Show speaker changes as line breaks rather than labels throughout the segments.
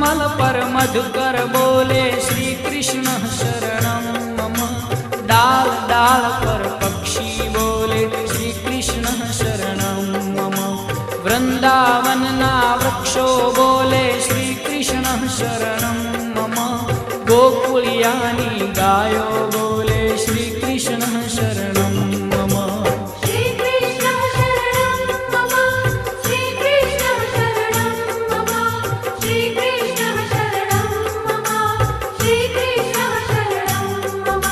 कमल पर मधुकर बोले श्री कृष्ण शरणं मम। डाल डाल पर पक्षी बोले श्री कृष्ण शरणं मम। वृंदावन ना वृक्षो बोले श्री कृष्ण शरणं मम। गोकुलियानी गायो बोले श्री कृष्ण शरणं मम।
श्री कृष्ण शरणं मम। श्री कृष्ण शरणं मम। श्री कृष्ण शरणं मम। श्री कृष्ण शरणं मम।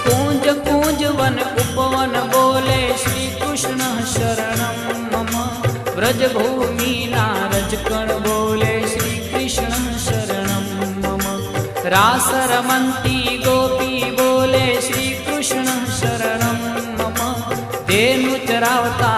कूंज कूंज वन उपवन बोले श्री कृष्ण शरणं मम। व्रजभूमि नारजकण बोले श्री कृष्ण शरणं मम। रास रमन्ती गोपी बोले श्री कृष्ण शरणं मम। धेनु चरावता